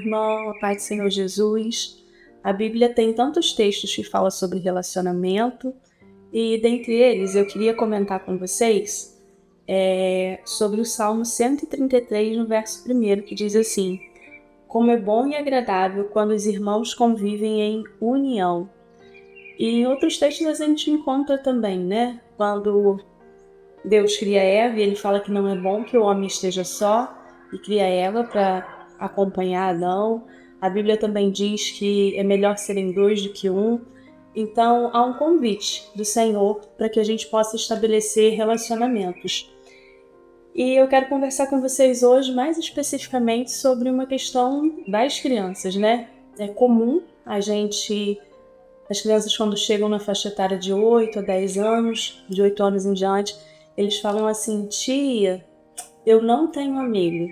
irmão, a paz do Senhor Jesus. A Bíblia tem tantos textos que falam sobre relacionamento e dentre eles eu queria comentar com vocês sobre o Salmo 133, no verso 1, que diz assim: como é bom e agradável quando os irmãos convivem em união. E em outros textos a gente encontra também, né? Quando Deus cria Eva e ele fala que não é bom que o homem esteja só e cria Eva para acompanhar Adão. A Bíblia também diz que é melhor serem dois do que um. Então há um convite do Senhor para que a gente possa estabelecer relacionamentos. E eu quero conversar com vocês hoje mais especificamente sobre uma questão das crianças, né? É comum as crianças quando chegam na faixa etária de 8 a 10 anos, de 8 anos em diante, eles falam assim: tia, eu não tenho amigo.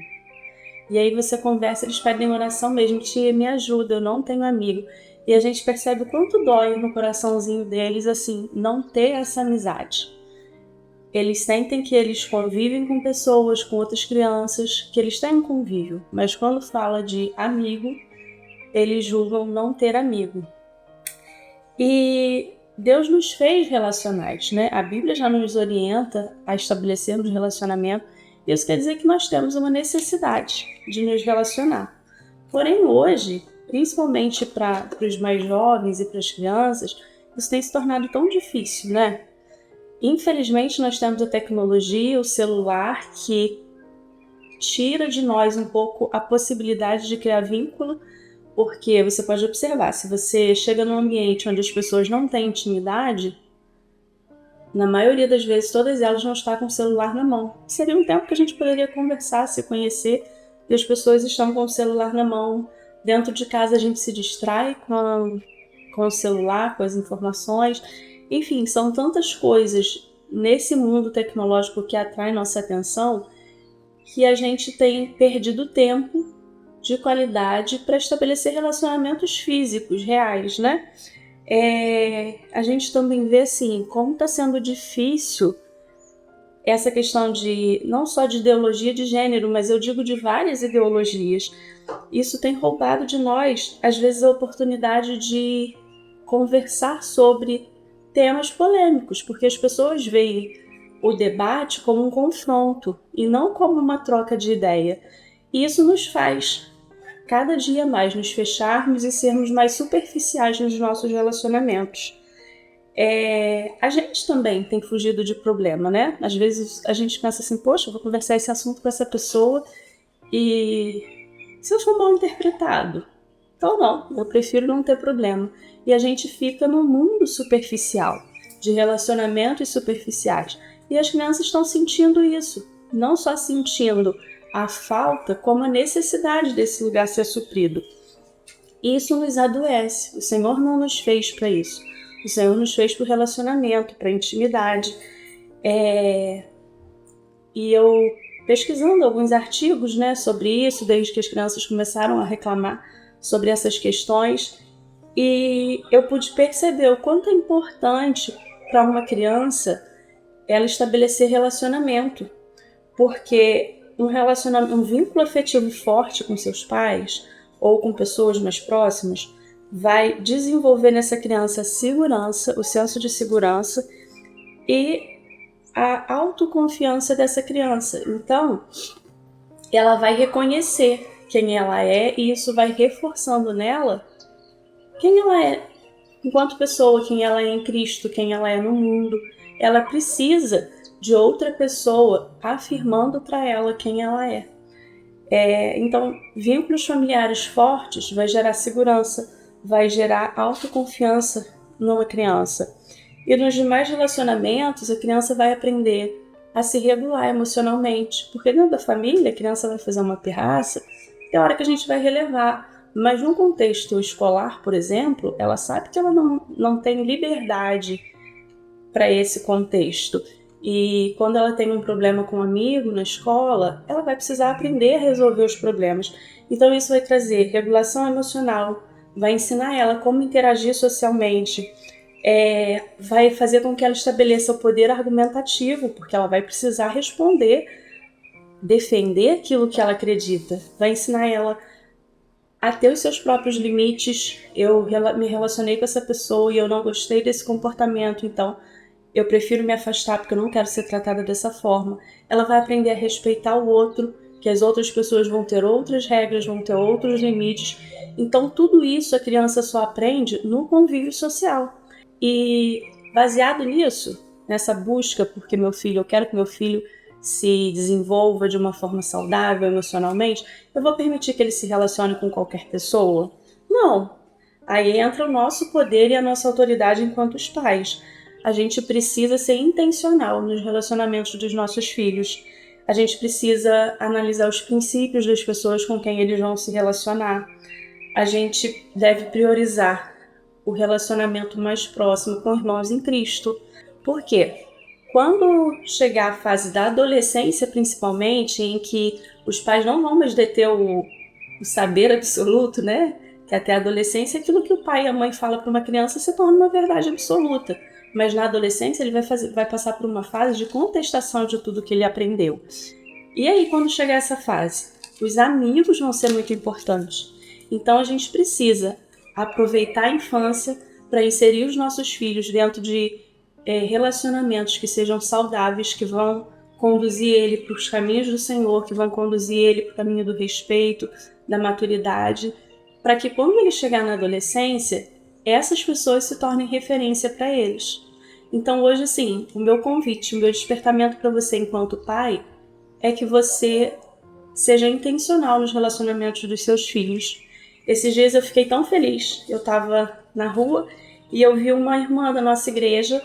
E aí você conversa, eles pedem oração mesmo: tia, me ajuda, eu não tenho amigo. E a gente percebe o quanto dói no coraçãozinho deles, assim, não ter essa amizade. Eles sentem que eles convivem com pessoas, com outras crianças, que eles têm um convívio. Mas quando fala de amigo, eles julgam não ter amigo. E Deus nos fez relacionais, né? A Bíblia já nos orienta a estabelecermos relacionamento. Isso quer dizer que nós temos uma necessidade de nos relacionar. Porém, hoje, principalmente para os mais jovens e para as crianças, isso tem se tornado tão difícil, né? Infelizmente, nós temos a tecnologia, o celular, que tira de nós um pouco a possibilidade de criar vínculo, porque você pode observar, se você chega num ambiente onde as pessoas não têm intimidade, na maioria das vezes, todas elas vão estar com o celular na mão. Seria um tempo que a gente poderia conversar, se conhecer, e as pessoas estão com o celular na mão. Dentro de casa a gente se distrai com o celular, com as informações. Enfim, são tantas coisas nesse mundo tecnológico que atrai nossa atenção que a gente tem perdido tempo de qualidade para estabelecer relacionamentos físicos, reais, né? A gente também vê assim, como está sendo difícil essa questão de, não só de ideologia de gênero, mas eu digo de várias ideologias. Isso tem roubado de nós, às vezes, a oportunidade de conversar sobre temas polêmicos, porque as pessoas veem o debate como um confronto e não como uma troca de ideia. E isso nos faz cada dia mais nos fecharmos e sermos mais superficiais nos nossos relacionamentos. A gente também tem fugido de problema, né? Às vezes a gente pensa assim: poxa, eu vou conversar esse assunto com essa pessoa e se eu for mal interpretado? Então não, eu prefiro não ter problema. E a gente fica num mundo superficial, de relacionamentos superficiais. E as crianças estão sentindo isso, não só sentindo a falta, como a necessidade desse lugar ser suprido. Isso nos adoece. O Senhor não nos fez para isso. O Senhor nos fez para o relacionamento, para a intimidade. E eu, pesquisando alguns artigos, né, sobre isso, desde que as crianças começaram a reclamar sobre essas questões, e eu pude perceber o quanto é importante para uma criança ela estabelecer relacionamento, porque um vínculo afetivo forte com seus pais ou com pessoas mais próximas vai desenvolver nessa criança a segurança, o senso de segurança e a autoconfiança dessa criança. Então, ela vai reconhecer quem ela é e isso vai reforçando nela quem ela é enquanto pessoa, quem ela é em Cristo, quem ela é no mundo. Ela precisa de outra pessoa afirmando para ela quem ela é. Então, vínculos familiares fortes vai gerar segurança, vai gerar autoconfiança numa criança. E nos demais relacionamentos, a criança vai aprender a se regular emocionalmente, porque dentro da família a criança vai fazer uma pirraça, tem hora que a gente vai relevar. Mas num contexto escolar, por exemplo, ela sabe que ela não tem liberdade para esse contexto. E quando ela tem um problema com um amigo na escola, ela vai precisar aprender a resolver os problemas. Então isso vai trazer regulação emocional, vai ensinar ela como interagir socialmente, vai fazer com que ela estabeleça o poder argumentativo, porque ela vai precisar responder, defender aquilo que ela acredita. Vai ensinar ela a ter os seus próprios limites. Eu me relacionei com essa pessoa e eu não gostei desse comportamento, então eu prefiro me afastar porque eu não quero ser tratada dessa forma. Ela vai aprender a respeitar o outro, que as outras pessoas vão ter outras regras, vão ter outros limites. Então tudo isso a criança só aprende no convívio social. E baseado nisso, nessa busca, porque eu quero que meu filho se desenvolva de uma forma saudável emocionalmente, eu vou permitir que ele se relacione com qualquer pessoa? Não. Aí entra o nosso poder e a nossa autoridade enquanto os pais. A gente precisa ser intencional nos relacionamentos dos nossos filhos. A gente precisa analisar os princípios das pessoas com quem eles vão se relacionar. A gente deve priorizar o relacionamento mais próximo com irmãos em Cristo. Por quê? Quando chegar a fase da adolescência, principalmente, em que os pais não vão mais deter o saber absoluto, né? Que até a adolescência, aquilo que o pai e a mãe falam para uma criança se torna uma verdade absoluta. Mas na adolescência ele vai passar por uma fase de contestação de tudo que ele aprendeu. E aí, quando chegar essa fase, os amigos vão ser muito importantes. Então a gente precisa aproveitar a infância para inserir os nossos filhos dentro de relacionamentos que sejam saudáveis, que vão conduzir ele para os caminhos do Senhor, que vão conduzir ele para o caminho do respeito, da maturidade, para que quando ele chegar na adolescência, essas pessoas se tornem referência para eles. Então hoje, assim, o meu convite, o meu despertamento para você enquanto pai é que você seja intencional nos relacionamentos dos seus filhos. Esses dias eu fiquei tão feliz. Eu estava na rua e eu vi uma irmã da nossa igreja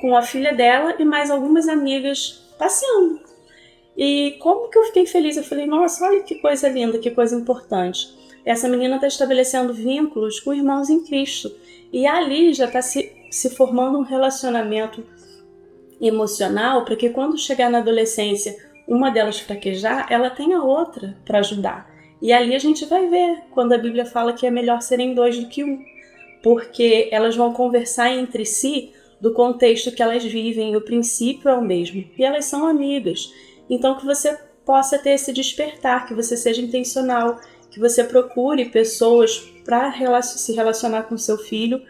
com a filha dela e mais algumas amigas passeando. E como que eu fiquei feliz? Eu falei, nossa, olha que coisa linda, que coisa importante. Essa menina está estabelecendo vínculos com irmãos em Cristo. E ali já está se formando um relacionamento emocional para que quando chegar na adolescência, uma delas fraquejar, ela tem a outra para ajudar. E ali a gente vai ver quando a Bíblia fala que é melhor serem dois do que um, porque elas vão conversar entre si do contexto que elas vivem, o princípio é o mesmo, e elas são amigas. Então que você possa ter esse despertar, que você seja intencional, que você procure pessoas para se relacionar com seu filho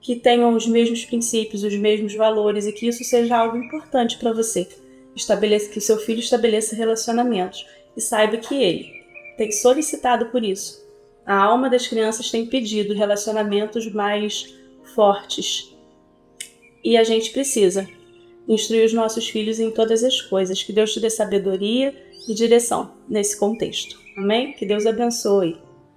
que tenham os mesmos princípios, os mesmos valores, e que isso seja algo importante para você. Que o seu filho estabeleça relacionamentos e saiba que ele tem solicitado por isso. A alma das crianças tem pedido relacionamentos mais fortes. E a gente precisa instruir os nossos filhos em todas as coisas. Que Deus te dê sabedoria e direção nesse contexto. Amém? Que Deus abençoe.